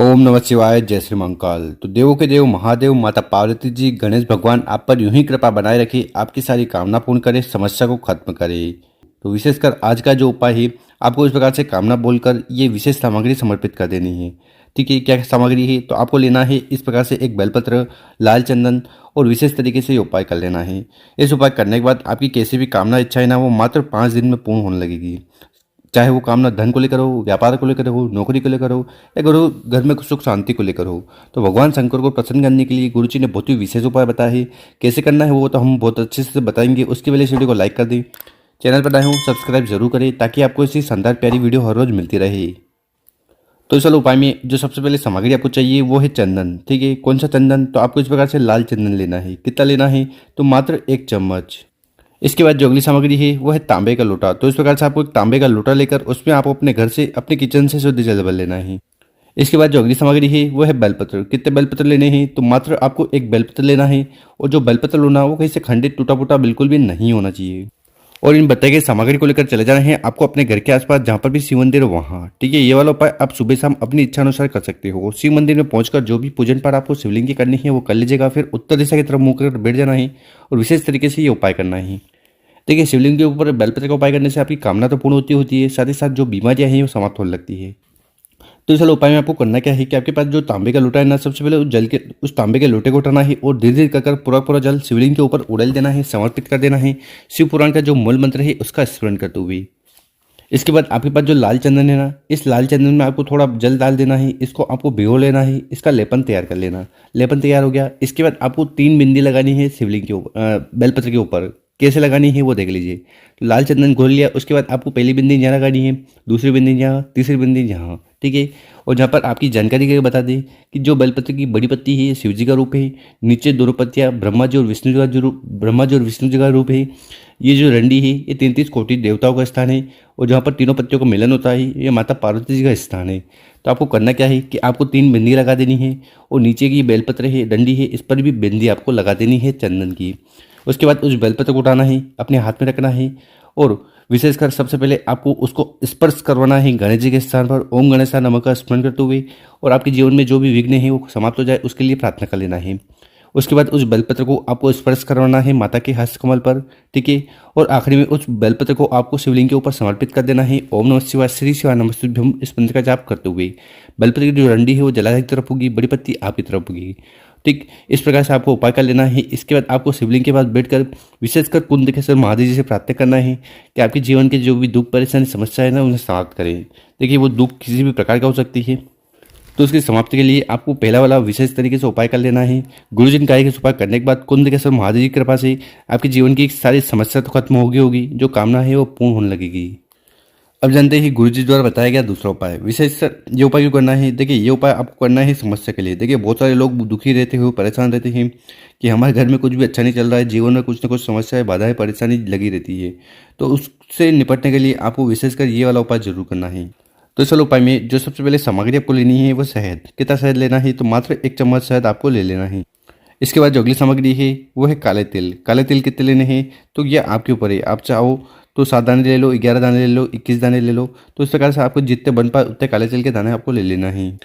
ओम नमः शिवाय। जय श्री महाकाल। तो देवों के देव महादेव माता पार्वती जी गणेश भगवान आप पर यूं ही कृपा बनाए रखे, आपकी सारी कामना पूर्ण करे, समस्या को खत्म करे। तो विशेषकर आज का जो उपाय है, आपको इस प्रकार से कामना बोलकर ये विशेष सामग्री समर्पित कर देनी है। ठीक है, क्या सामग्री है? तो आपको लेना है इस प्रकार से एक बेलपत्र, लाल चंदन और विशेष तरीके से ये उपाय कर लेना है। इस उपाय करने के बाद आपकी कैसी भी कामना इच्छा है ना, वो मात्र 5 दिन में पूर्ण होने लगेगी। चाहे वो कामना धन को लेकर हो, व्यापार को लेकर हो, नौकरी को लेकर हो, या घर में सुख शांति को लेकर हो। तो भगवान शंकर को प्रसन्न करने के लिए गुरु जी ने बहुत ही विशेष उपाय बताया है। कैसे करना है वो तो हम बहुत अच्छे से बताएंगे। उसके पहले इस वीडियो को लाइक कर दें, चैनल पर नए हो सब्सक्राइब जरूर करें, ताकि आपको ऐसी शानदार प्यारी वीडियो हर रोज मिलती रहे। तो चलो उपाय में जो सबसे पहले सामग्री आपको चाहिए वो है चंदन। ठीक है, कौन सा चंदन? तो आपको इस प्रकार से लाल चंदन लेना है। कितना लेना है? तो मात्र 1 चम्मच। इसके बाद जो अगली सामग्री है वो है तांबे का लोटा। तो इस प्रकार से आपको एक तांबे का लोटा लेकर उसमें आप अपने घर से, अपने किचन से शुद्ध जल भर लेना है। इसके बाद जो अगली सामग्री है वो है बेलपत्र। कितने बेलपत्र लेने हैं? तो मात्र आपको एक बेलपत्र लेना है। और जो बेलपत्र लेना है वो कहीं से खंडित टूटा फूटा बिल्कुल भी नहीं होना चाहिए। और इन बताई गई सामग्री को लेकर चले जाना है आपको अपने घर के आसपास जहाँ पर भी शिव मंदिर हो वहाँ। ठीक है, ये वाला उपाय आप सुबह शाम अपनी इच्छा अनुसार कर सकते हो। शिव मंदिर में पहुंचकर जो भी पूजन पाठ आपको शिवलिंग की करनी है वो कर लीजिएगा। फिर उत्तर दिशा की तरफ मुंह कर बैठ जाना है और विशेष तरीके से ये उपाय करना है। देखिए, शिवलिंग के ऊपर बेलपत्र का उपाय करने से आपकी कामना तो पूर्ण होती है, साथ ही साथ जो बीमारियां हैं वो समाप्त होने लगती है। तो चलो उपाय में आपको करना क्या है कि आपके पास जो तांबे का लोटा है ना, सबसे पहले उस तांबे के लोटे को उठाना है और धीरे धीरे कर पूरा पूरा जल शिवलिंग के ऊपर उड़ेल देना है, समर्पित कर देना है। शिव पुराण का जो मूल मंत्र है उसका स्मरण करते हुए। इसके बाद आपके पास जो लाल चंदन है ना, इस लाल चंदन में आपको थोड़ा जल डाल देना है। इसको आपको भिगो लेना है, इसका लेपन तैयार कर लेना। लेपन तैयार हो गया, इसके बाद आपको 3 बिंदी लगानी है शिवलिंग के ऊपर, बेलपत्र के ऊपर। कैसे लगानी है वो देख लीजिए। तो लाल चंदन घोल लिया, उसके बाद आपको पहली बिंदी यहाँ लगानी है, दूसरी बिंदी यहाँ, तीसरी बिंदी यहाँ। ठीक है, और जहाँ पर आपकी जानकारी के बता दें कि जो बेलपत्र की बड़ी पत्ती है शिव जी का रूप है, नीचे दोनों पत्तियाँ ब्रह्मा जी और विष्णु जी का जो ब्रह्मा जी और विष्णु जी का रूप है। ये जो रंडी है ये 33 कोटि देवताओं का स्थान है, और जहाँ पर तीनों पत्तियों का मिलन होता है ये माता पार्वती जी का स्थान है। तो आपको करना क्या है कि आपको 3 बिंदी लगा देनी है, और नीचे की बेलपत्र है, डंडी है, इस पर भी बिंदी आपको लगा देनी है चंदन की। उसके बाद उस बेलपत्र को उठाना है, अपने हाथ में रखना है, और विशेषकर सबसे पहले आपको उसको स्पर्श करवाना है गणेश जी के स्थान पर। ओम गणेशाय नमः का स्मरण करते हुए, और आपके जीवन में जो भी विघ्न है वो समाप्त हो जाए उसके लिए प्रार्थना कर लेना है। उसके बाद उस बेलपत्र को आपको स्पर्श करवाना है माता के हस्त कमल पर। ठीक है, और आखिरी में उस बेलपत्र को आपको शिवलिंग के ऊपर समर्पित कर देना है। ओम नमः शिवाय, श्री शिवाय नमस्तुभ्यम, इस मंत्र का जाप करते हुए। बेलपत्र की जो रंडी है वो जलाधार की तरफ होगी, बड़ी पत्ती आपकी तरफ होगी। ठीक, इस प्रकार से आपको उपाय कर लेना है। इसके बाद आपको शिवलिंग के पास बैठकर विशेषकर कुंडकेश्वर महादेव जी से प्रार्थना करना है कि आपके जीवन के जो भी दुख परेशानी समस्या है ना उन्हें समाप्त करें। देखिए, वो दुख किसी भी प्रकार का हो सकती है, तो उसकी समाप्ति के लिए आपको पहला वाला विशेष तरीके से उपाय कर लेना है। गुरु जी ने कहा कि इस उपाय करने के बाद कुंडकेश्वर महादेव जी की कृपा से आपके जीवन की सारी समस्या तो खत्म होगी, जो कामना है वो पूर्ण होने लगेगी। अब जानते हैं गुरु जी द्वारा बताया गया दूसरा उपाय। विशेष ये उपाय क्यों करना है? देखिए, ये उपाय आपको करना है समस्या के लिए। देखिए, बहुत सारे लोग दुखी रहते हुए परेशान रहते हैं कि हमारे घर में कुछ भी अच्छा नहीं चल रहा है, जीवन में कुछ ना कुछ समस्याएं, बाधाएं, परेशानी लगी रहती है। तो उससे निपटने के लिए आपको विशेषकर ये वाला उपाय जरूर करना है। तो इस वाले उपाय में जो सबसे पहले सामग्री आपको लेनी है वो शहद। कितना शहद लेना है? तो मात्र 1 चम्मच शहद आपको ले लेना है। इसके बाद जो अगली सामग्री है वो है काले तिल। काले तिल कितने लेने हैं? तो ये आपके ऊपर है, आप चाहो तो 7 दाने ले लो, 11 दाने ले लो, 21 दाने ले लो। तो इस प्रकार से आपको जितने बन पाए उतने काले तिल के दाने आपको ले लेना है।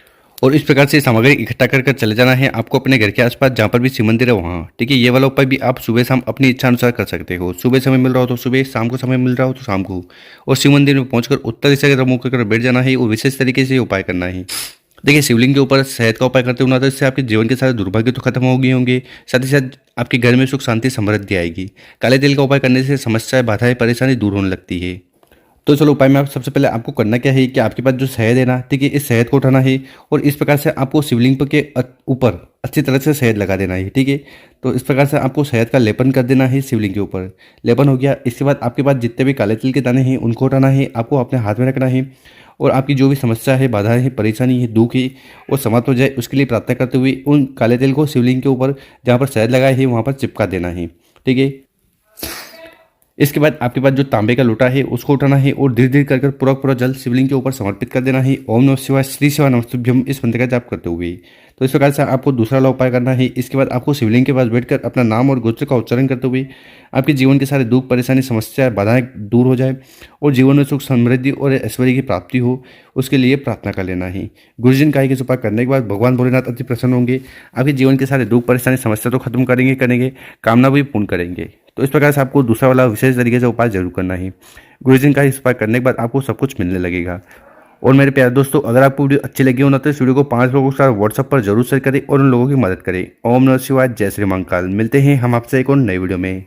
और इस प्रकार से सामग्री इकट्ठा कर चले जाना है आपको अपने घर के आसपास जहाँ पर भी शिव मंदिर है वहाँ। ठीक है, ये वाला उपाय भी आप सुबह शाम अपनी इच्छा अनुसार कर सकते हो। सुबह समय मिल रहा हो तो सुबह, शाम को समय मिल रहा हो तो शाम को। और शिव मंदिर में पहुंचकर उत्तर दिशा की तरफ मुँह कर बैठ जाना है और विशेष तरीके से उपाय करना है। देखिए, शिवलिंग के ऊपर शहद का उपाय करते हो ना, तो इससे आपके जीवन के सारे दुर्भाग्य तो खत्म हो गए होंगे, साथ ही साथ आपके घर में सुख शांति समृद्धि आएगी। काले तिल का उपाय करने से समस्याएं, बाधाएं, परेशानी दूर होने लगती है। तो चलो उपाय में आप सबसे पहले आपको करना क्या है कि आपके पास जो शहद है ना, ठीक है, इस शहद को उठाना है और इस प्रकार से आपको शिवलिंग के ऊपर अच्छी तरह से शहद लगा देना है। ठीक है, तो इस प्रकार से आपको शहद का लेपन कर देना है शिवलिंग के ऊपर। लेपन हो गया, इसके बाद आपके पास जितने भी काले तिल के दाने हैं उनको उठाना है, आपको अपने हाथ में रखना है, और आपकी जो भी समस्या है, बाधाएं हैं, परेशानी है, दुख है, वो समाप्त हो जाए उसके लिए प्रार्थना करते हुए उन काले तिल को शिवलिंग के ऊपर जहाँ पर शहद लगाए है वहाँ पर चिपका देना है। ठीक है, इसके बाद आपके पास जो तांबे का लोटा है उसको उठाना है और धीरे धीरे कर पूरा जल शिवलिंग के ऊपर समर्पित कर देना है। ओम नमः शिवाय, श्री शिवाय नमस्तुभ्यम इस मंत्र का जाप करते हुए। तो इस प्रकार से आपको दूसरा वाला उपाय करना है। इसके बाद आपको शिवलिंग के पास बैठकर अपना नाम और गोत्र का उच्चारण करते हुए आपके जीवन के सारे दुख, परेशानी, समस्या, बाधाएं दूर हो जाए और जीवन में सुख, समृद्धि और ऐश्वर्य की प्राप्ति हो, उसके लिए प्रार्थना कर लेना है। गुरुजन का उपाय करने के बाद भगवान भोलेनाथ अति प्रसन्न होंगे, आपके जीवन के सारे दुख, परेशानी, समस्या तो खत्म करेंगे, कामना भी पूर्ण करेंगे। तो इस प्रकार से आपको दूसरा वाला विशेष तरीके से उपाय जरूर करना है। गुरुजन का इस उपाय करने के बाद आपको सब कुछ मिलने लगेगा। और मेरे प्यारे दोस्तों, अगर आपको वीडियो अच्छी लगी हो ना तो इस वीडियो को 5 लोगों के साथ व्हाट्सएप पर जरूर शेयर करें और उन लोगों की मदद करें। ओम नमः शिवाय, जय श्री महाकाल। मिलते हैं हम आपसे एक और नई वीडियो में।